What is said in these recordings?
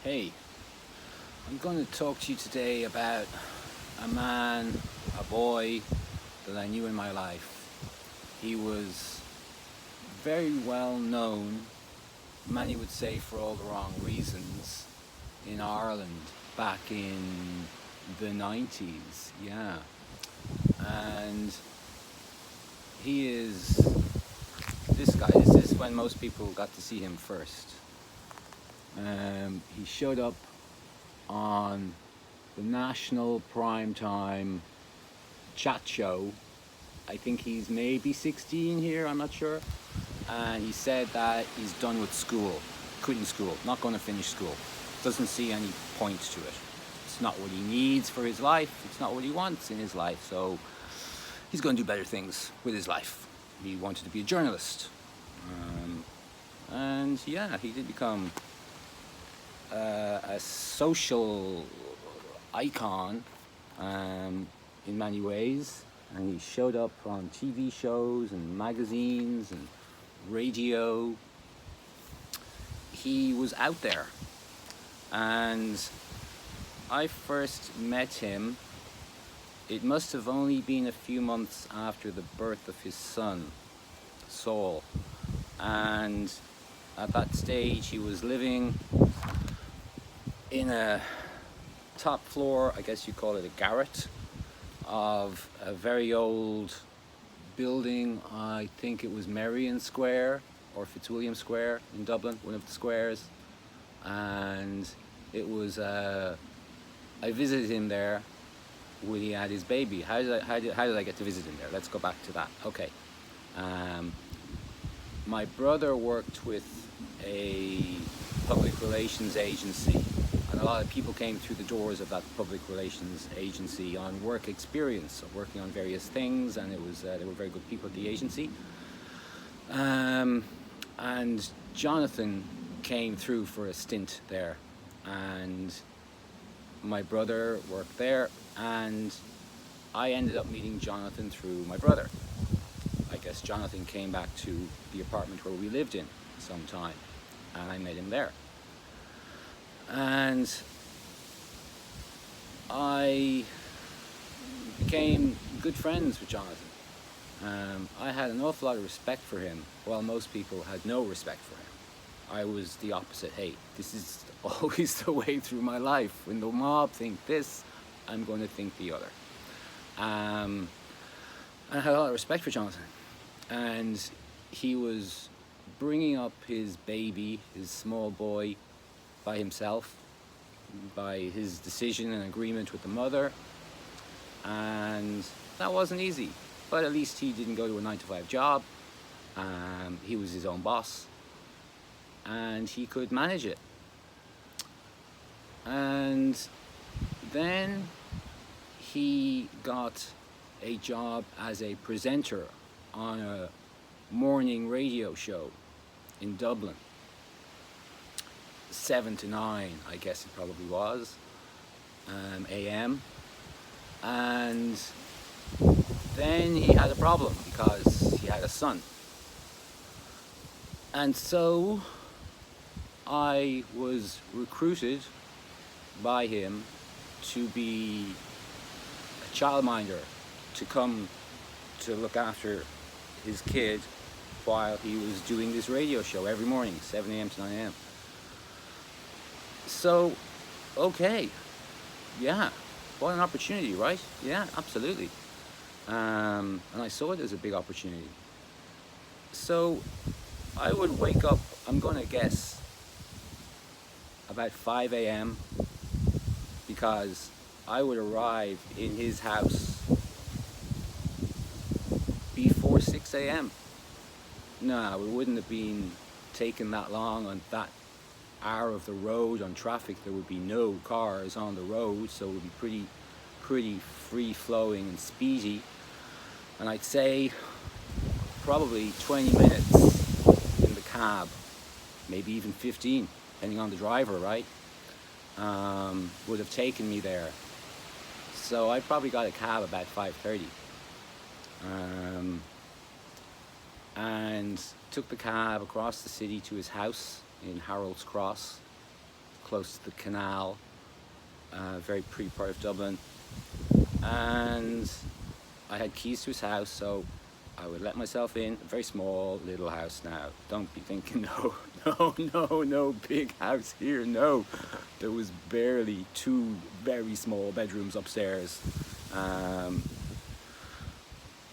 Hey, I'm going to talk to you today about a man, a boy that I knew in my life. He was very well known, many would say for all the wrong reasons, in Ireland back in the 90s, yeah. And he is this guy. This is when most people got to see him first. He showed up on the national primetime chat show. I think he's maybe 16 here, I'm not sure. And he said that he's done with school, quitting school, not going to finish school. Doesn't see any point to it. It's not what he needs for his life. It's not what he wants in his life. So he's going to do better things with his life. He wanted to be a journalist. And yeah, he did become a social icon in many ways, and he showed up on TV shows and magazines and radio. He was out there, and I first met him, it must have only been a few months after the birth of his son, Saul, and at that stage he was living in a top floor, I guess you call it a garret, of a very old building. I think it was Merrion Square or Fitzwilliam Square in Dublin, one of the squares. And it was, I visited him there when he had his baby. How did I get to visit him there? Let's go back to that. Okay. My brother worked with a public relations agency, and a lot of people came through the doors of that public relations agency on work experience, of working on various things, and it was they were very good people at the agency. And Jonathan came through for a stint there, and my brother worked there, and I ended up meeting Jonathan through my brother. I guess Jonathan came back to the apartment where we lived in sometime, and I met him there. And I became good friends with Jonathan. I had an awful lot of respect for him, while most people had no respect for him. I was the opposite. Hey, this is always the way through my life. When the mob think this, I'm going to think the other. I had a lot of respect for Jonathan. And he was bringing up his baby, his small boy, by himself, by his decision and agreement with the mother. And that wasn't easy. But at least he didn't go to a 9-to-5 job. He was his own boss. And he could manage it. And then he got a job as a presenter on a morning radio show in Dublin. 7 to 9, I guess it probably was, a.m. And then he had a problem because he had a son. And so I was recruited by him to be a childminder, to come to look after his kid while he was doing this radio show every morning, 7 a.m. to 9 a.m. So, okay, yeah, what an opportunity, right? Yeah, absolutely. And I saw it as a big opportunity. So I would wake up, I'm going to guess, about 5 a.m. because I would arrive in his house before 6 a.m. No, it wouldn't have been taken that long on that hour of the road on traffic. There would be no cars on the road, so it would be pretty free-flowing and speedy. And I'd say probably 20 minutes in the cab, maybe even 15, depending on the driver, right? Would have taken me there. So I probably got a cab about 5:30. And took the cab across the city to his house in Harold's Cross, close to the canal, very pretty part of Dublin. And I had keys to his house, so I would let myself in. A very small little house now. Don't be thinking, no, big house here, no. There was barely 2 very small bedrooms upstairs.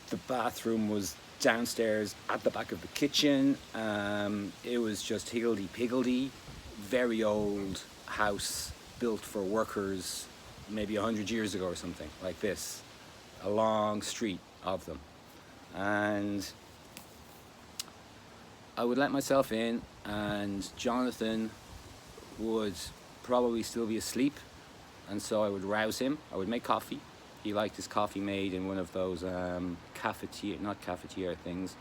The bathroom was downstairs at the back of the kitchen. It was just higgledy-piggledy. Very old house built for workers maybe 100 years ago or something like this. A long street of them. And I would let myself in, and Jonathan would probably still be asleep, and so I would rouse him. I would make coffee. He liked his coffee made in one of those cafetiere things.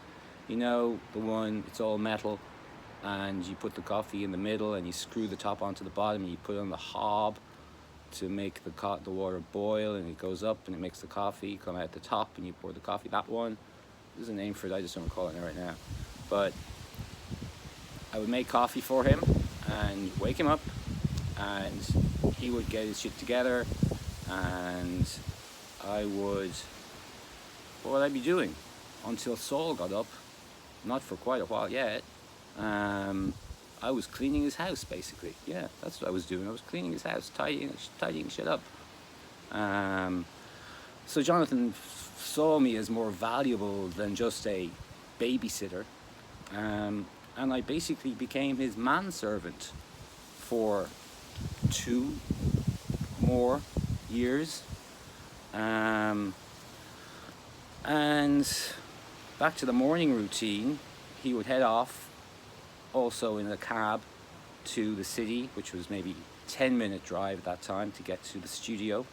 You know, the one, it's all metal, and you put the coffee in the middle and you screw the top onto the bottom and you put it on the hob to make the water boil, and it goes up and it makes the coffee come out the top and you pour the coffee. That one, there's a name for it, I just don't recall it right now. But I would make coffee for him and wake him up, and he would get his shit together, and I would, what would I be doing? Until Saul got up, not for quite a while yet. I was cleaning his house, basically. Yeah, that's what I was doing. I was cleaning his house, tidying shit up. So Jonathan saw me as more valuable than just a babysitter. And I basically became his manservant for 2 more years. And back to the morning routine, he would head off, also in a cab, to the city, which was maybe 10-minute drive at that time to get to the studio.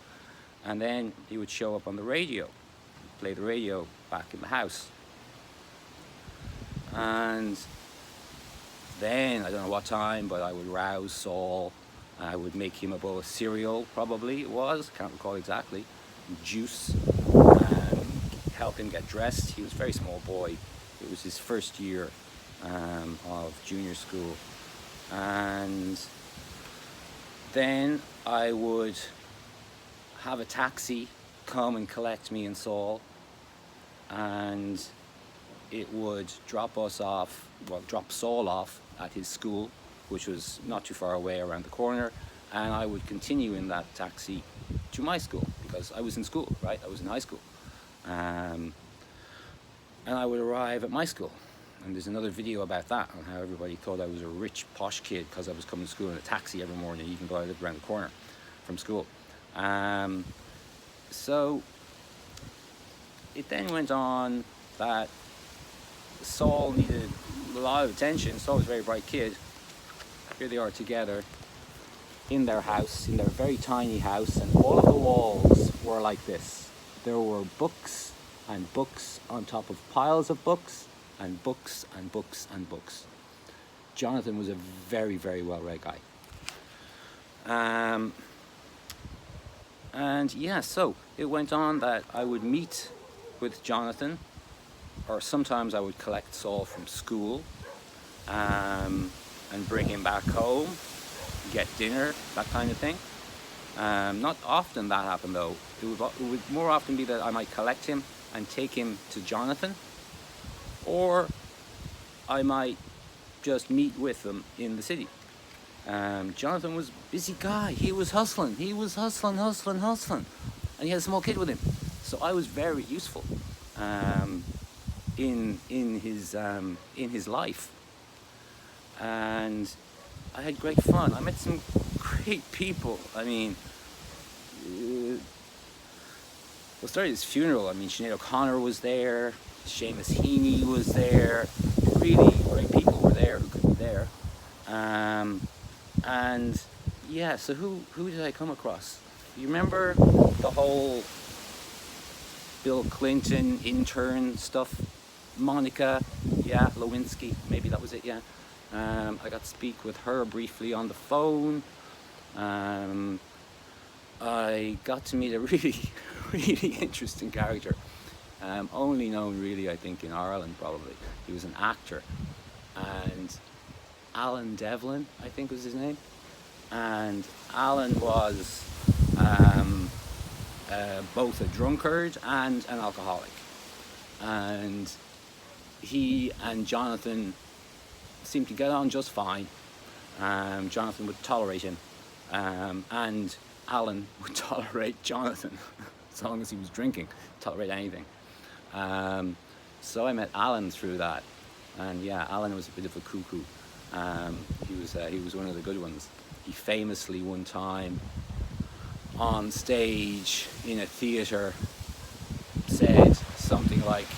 And then he would show up on the radio, play the radio back in the house. And then, I don't know what time, but I would rouse Saul. I would make him a bowl of cereal, probably it was, can't recall exactly, juice, and help him get dressed. He was a very small boy. It was his first year of junior school. And then I would have a taxi come and collect me and Saul, and it would drop Saul off at his school, which was not too far away around the corner, and I would continue in that taxi to my school, because I was in school, right? I was in high school. And I would arrive at my school, and there's another video about that, on how everybody thought I was a rich, posh kid because I was coming to school in a taxi every morning, even though I lived around the corner from school. So it then went on that Saul needed a lot of attention. Saul was a very bright kid. Here they are together in their house, in their very tiny house, and all of the walls were like this. There were books and books on top of piles of books, and books and books and books. Jonathan was a very, very well-read guy. And yeah, so it went on that I would meet with Jonathan, or sometimes I would collect Saul from school, and bring him back home, get dinner, that kind of thing. Not often that happened though. It would more often be that I might collect him and take him to Jonathan, or I might just meet with them in the city. Jonathan was a busy guy. He was hustling, and he had a small kid with him. So I was very useful in his life, and I had great fun. I met some great people. I mean, we'll start at his funeral. I mean, Sinead O'Connor was there, Seamus Heaney was there. Really great people were there who could be there. And yeah, so who did I come across? You remember the whole Bill Clinton intern stuff? Monica, yeah, Lewinsky, maybe that was it, yeah. I got to speak with her briefly on the phone. I got to meet a really, really interesting character. Only known really, I think, in Ireland probably. He was an actor. And Alan Devlin, I think was his name. and Alan was both a drunkard and an alcoholic, and he and Jonathan seemed to get on just fine. Jonathan would tolerate him, and Alan would tolerate Jonathan as long as he was drinking, tolerate anything. So I met Alan through that, and yeah, Alan was a bit of a cuckoo. He was one of the good ones. He famously one time on stage in a theatre said something like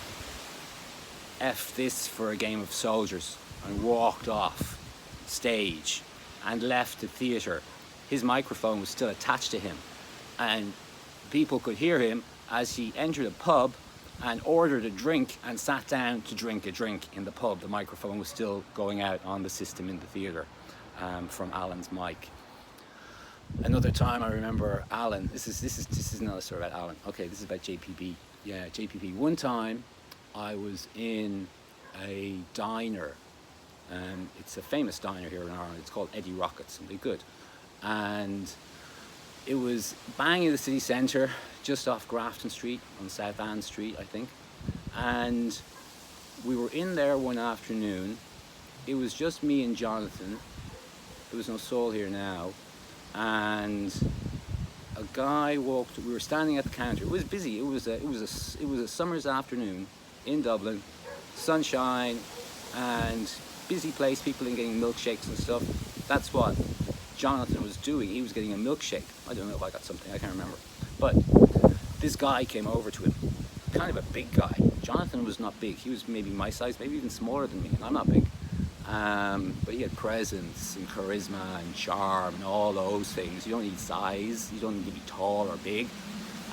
"F this for a game of soldiers," and walked off stage and left the theatre. His microphone was still attached to him, and people could hear him as he entered a pub and ordered a drink and sat down to drink a drink in the pub. The microphone was still going out on the system in the theatre from Alan's mic. Another time I remember Alan, this is another story about Alan. Okay, this is about JPB. Yeah, JPB. One time I was in a diner. It's a famous diner here in Ireland. It's called Eddie Rockets, and they're good. And it was bang in the city centre, just off Grafton Street on South Ann Street, I think. And we were in there one afternoon. It was just me and Jonathan. There was no soul here now. And a guy walked. We were standing at the counter. It was busy. It was a summer's afternoon in Dublin, sunshine, and busy place. People in getting milkshakes and stuff. That's what Jonathan was doing. He was getting a milkshake. I don't know if I got something. I can't remember. But this guy came over to him. Kind of a big guy. Jonathan was not big. He was maybe my size, maybe even smaller than me. And I'm not big. But he had presence and charisma and charm and all those things. You don't need size. You don't need to be tall or big.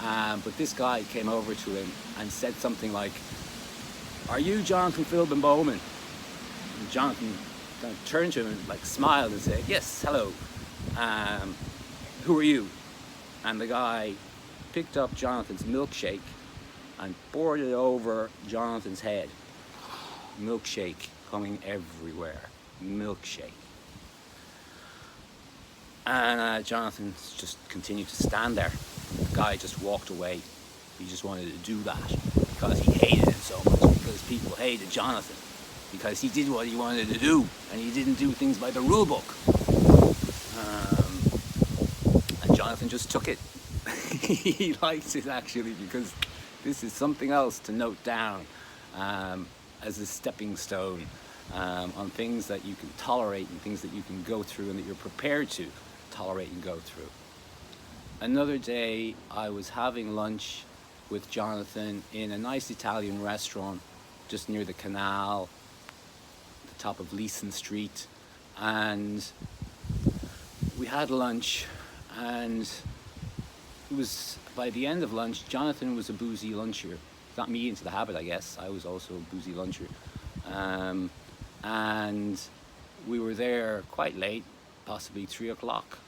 But this guy came over to him and said something like, "Are you Jonathan Philbin Bowman?" And Jonathan turned to him and like smiled and said, "Yes, hello. Who are you?" And the guy picked up Jonathan's milkshake and poured it over Jonathan's head. Milkshake coming everywhere. Milkshake. And Jonathan just continued to stand there. The guy just walked away. He just wanted to do that because he hated it so much, because people hated Jonathan, because he did what he wanted to do and he didn't do things by the rule book. And Jonathan just took it. He liked it actually, because this is something else to note down as a stepping stone on things that you can tolerate and things that you can go through and that you're prepared to tolerate and go through. Another day I was having lunch with Jonathan in a nice Italian restaurant just near the canal, at the top of Leeson Street, and we had lunch, and it was by the end of lunch. Jonathan was a boozy luncher. Got me into the habit, I guess. I was also a boozy luncher. And we were there quite late, possibly 3 o'clock.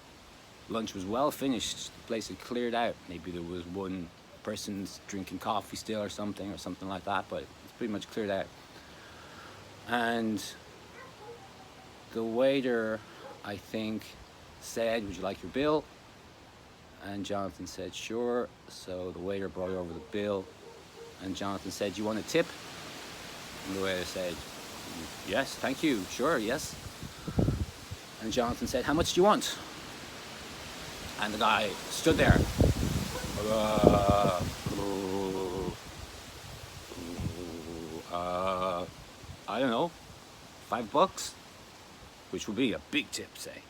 Lunch was well finished. The place had cleared out. Maybe there was one person drinking coffee still or something like that, but it's pretty much cleared out. And the waiter, I think, said, "Would you like your bill?" And Jonathan said, "Sure." So the waiter brought over the bill, and Jonathan said, "Do you want a tip?" And the waiter said, "Yes, thank you, sure, yes." And Jonathan said, "How much do you want?" And the guy stood there. I don't know, $5, which would be a big tip, say.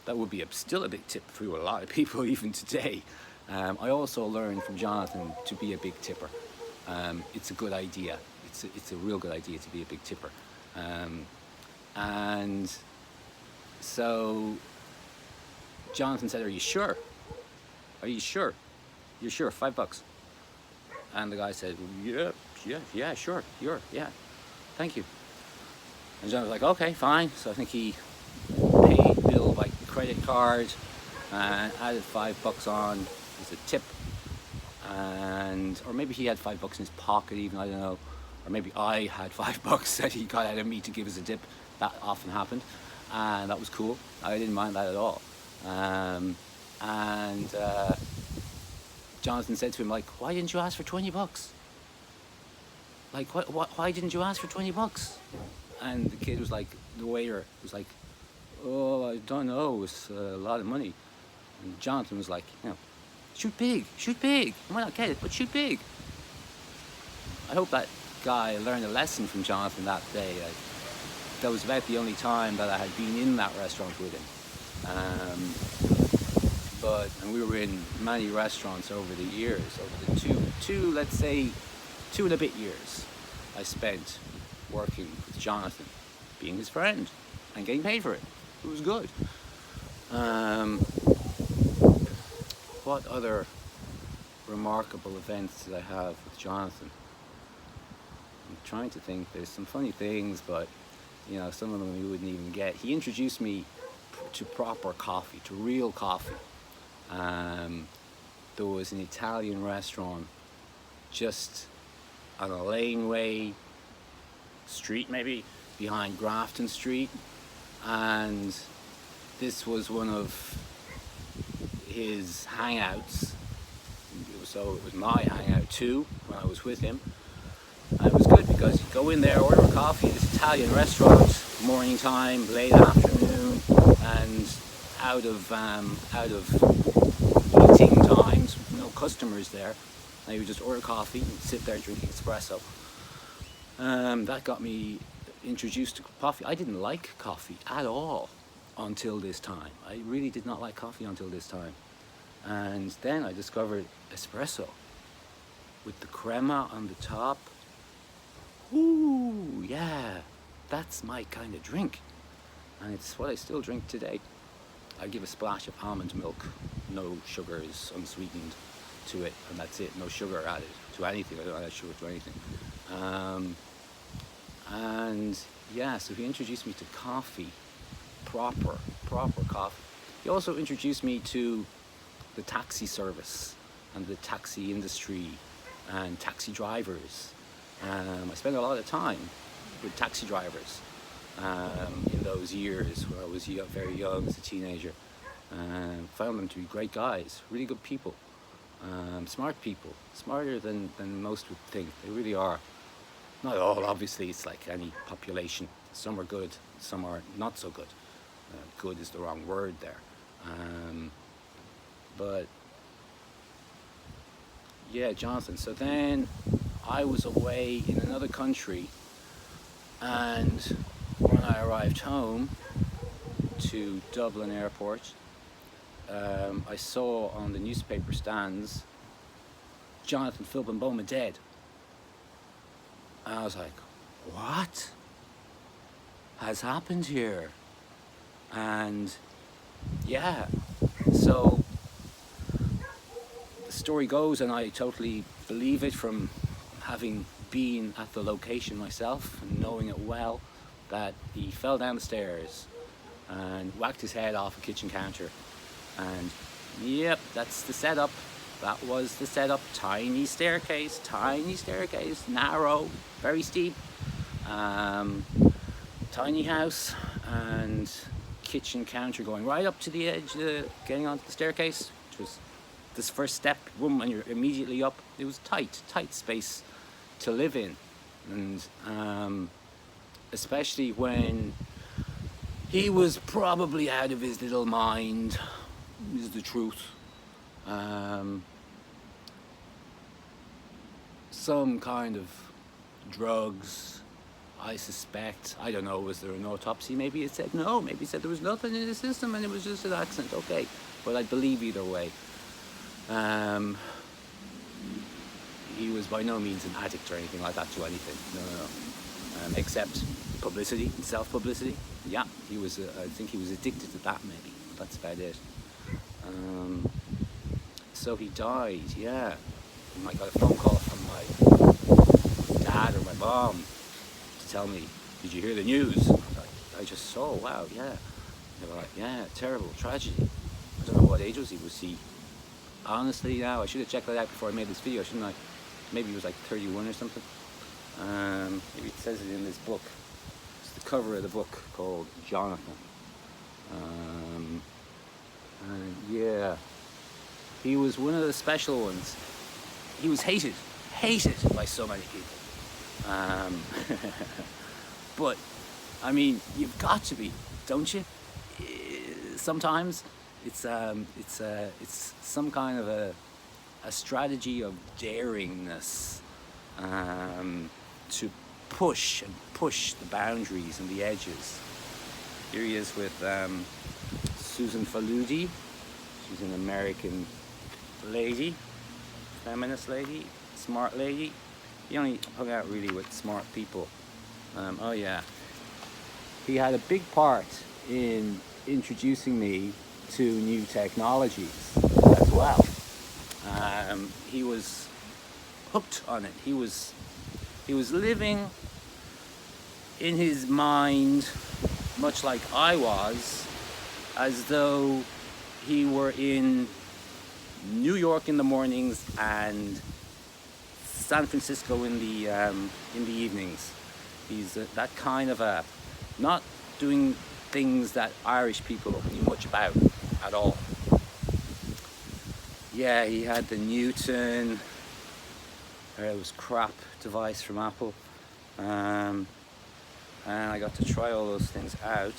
That would be still a big tip for a lot of people even today. I also learned from Jonathan to be a big tipper. It's a good idea. It's a real good idea to be a big tipper. And so Jonathan said, "Are you sure? Are you sure? You're sure? $5?" And the guy said, yeah, sure, yeah, thank you." And Jonathan was like, "Okay, fine." So I think he paid bill by credit card and added $5 on as a tip, or maybe he had $5 in his pocket even, I don't know, or maybe I had $5 that he got out of me to give as a tip. That often happened. and that was cool. I didn't mind that at all. And Jonathan said to him, like, why didn't you ask for $20? Like, why didn't you ask for $20? And the kid was like, the waiter was like, oh, I don't know, it's a lot of money. And Jonathan was like, shoot big, you might not get it, but shoot big. I hope that guy learned a lesson from Jonathan that day. That was about the only time that I had been in that restaurant with him. And we were in many restaurants over the years, over the let's say 2.5 years I spent working with Jonathan, being his friend and getting paid for it. It was good. What other remarkable events did I have with Jonathan? I'm trying to think. There's some funny things, but some of them you wouldn't even get. He introduced me to proper coffee, to real coffee. There was an Italian restaurant just on a laneway street, maybe behind Grafton Street, and this was one of his hangouts. So it was my hangout too when I was with him. And it was good because you go in there, order a coffee at this Italian restaurant, morning time, late afternoon, and out of eating times, no customers there, and you would just order coffee and sit there drinking espresso. That got me introduced to coffee. I didn't like coffee at all until this time. I really did not like coffee until this time. And then I discovered espresso with the crema on the top. Ooh, yeah, that's my kind of drink. And it's what I still drink today. I give a splash of almond milk, no sugars, unsweetened to it, and that's it. No sugar added to anything. I don't add sugar to anything. And yeah, so he introduced me to coffee, proper coffee. He also introduced me to the taxi service and the taxi industry and taxi drivers. I spent a lot of time with taxi drivers in those years where I was very young as a teenager. Found them to be great guys, really good people, smart people, smarter than most would think. They really are. Not all, obviously. It's like any population. Some are good, some are not so good. Good is the wrong word there. But yeah, Jonathan. So then I was away in another country, and when I arrived home to Dublin Airport, I saw on the newspaper stands Jonathan Philbin Bowman dead. And I was like, what has happened here? And yeah, so the story goes, and I totally believe it from having been at the location myself and knowing it well, that he fell down the stairs and whacked his head off a kitchen counter. And yep, that's the setup. That was the setup. Tiny staircase, narrow, very steep, tiny house, and kitchen counter going right up to the edge, getting onto the staircase, which was this first step, boom, and you're immediately up. It was tight space to live in, and especially when he was probably out of his little mind, is the truth. Some kind of drugs, I suspect. I don't know, was there an autopsy? Maybe it said no, maybe it said there was nothing in his system and it was just an accident. Okay, but I believe either way. He was by no means an addict or anything like that to anything. No. Except publicity, self-publicity. Yeah, he was. I think he was addicted to that. Maybe that's about it. So he died. Yeah, I got a phone call from my dad or my mom to tell me, "Did you hear the news?" I just saw. Wow. Yeah. They were like, "Yeah, terrible tragedy." I don't know what age was he. Was he? Honestly, now I should have checked that out before I made this video, shouldn't I? Maybe he was like 31 or something. Maybe it says it in this book. It's the cover of the book called Jonathan. And yeah, he was one of the special ones. He was hated by so many people. But I mean, you've got to be, don't you? Sometimes it's some kind of a strategy of daringness, to push the boundaries and the edges. Here he is with Susan Faludi. She's an American lady, feminist lady, smart lady. He only hung out really with smart people. Oh yeah. He had a big part in introducing me to new technologies as well. He was hooked on it. He was living in his mind, much like I was, as though he were in New York in the mornings and San Francisco in the evenings. He's that kind of a, not doing things that Irish people knew much about at all. Yeah, he had the Newton, it was crap device from Apple, and I got to try all those things out,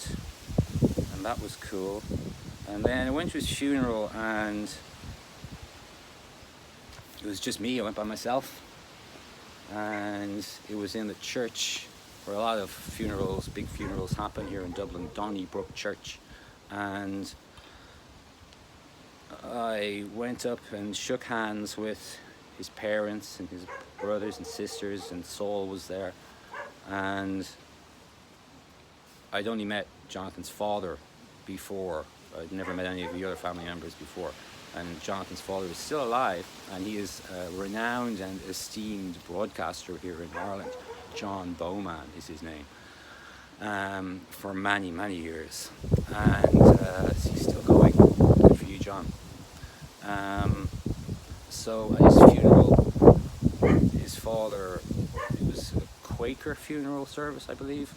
and that was cool. And then I went to his funeral, and it was just me. I went by myself, and it was in the church where a lot of funerals, big funerals, happen here in Dublin, Donnybrook Church. And I went up and shook hands with his parents and his brothers and sisters, and Saul was there. And I'd only met Jonathan's father before. I'd never met any of the other family members before. And Jonathan's father is still alive, and he is a renowned and esteemed broadcaster here in Ireland. John Bowman is his name, for many, many years. And he's still going. Good for you, John. So at his funeral, his father, it was a Quaker funeral service, I believe,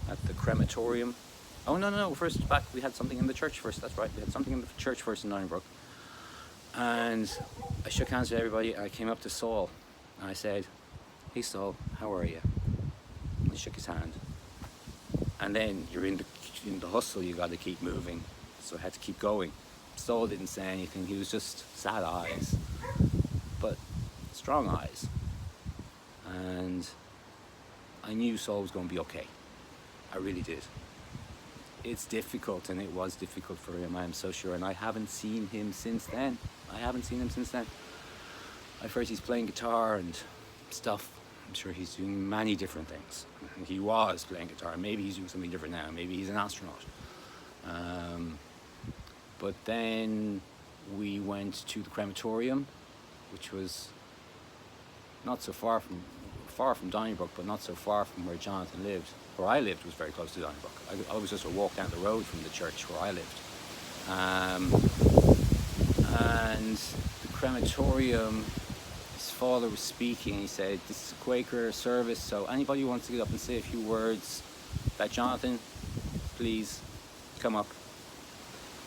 at the crematorium. Oh, no, first back, we had something in the church first, that's right, we had something in the church first in Donnybrook. And I shook hands with everybody, and I came up to Saul, and I said, "Hey Saul, how are you?" I shook his hand. And then you're in the hustle, you got to keep moving, so I had to keep going. Saul didn't say anything, he was just sad eyes, but strong eyes. And I knew Saul was going to be okay. I really did. It's difficult, and it was difficult for him, I'm so sure, and I haven't seen him since then. I've heard he's playing guitar and stuff. I'm sure he's doing many different things. He was playing guitar. Maybe he's doing something different now. Maybe he's an astronaut. But then we went to the crematorium, which was not so far from Donnybrook, but not so far from where Jonathan lived. Where I lived was very close to Donnybrook. I was just a walk down the road from the church where I lived. And the crematorium, his father was speaking. He said, "This is a Quaker service, so anybody who wants to get up and say a few words about Jonathan, please come up."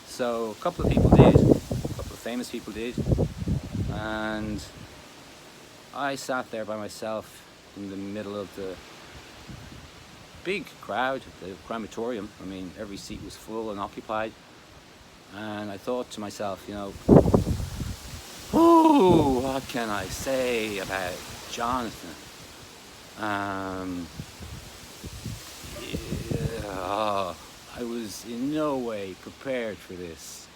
So a couple of people did, a couple of famous people did, and I sat there by myself in the middle of the big crowd at the crematorium. I mean, every seat was full and occupied, and I thought to myself, what can I say about Jonathan? I was in no way prepared for this,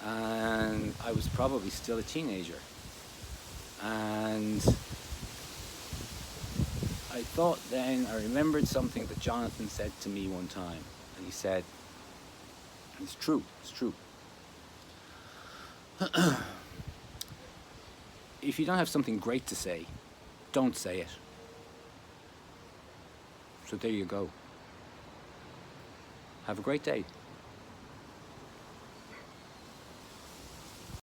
and I was probably still a teenager, and I thought then, I remembered something that Jonathan said to me one time, and he said, it's true. If you don't have something great to say, don't say it. So there you go. Have a great day.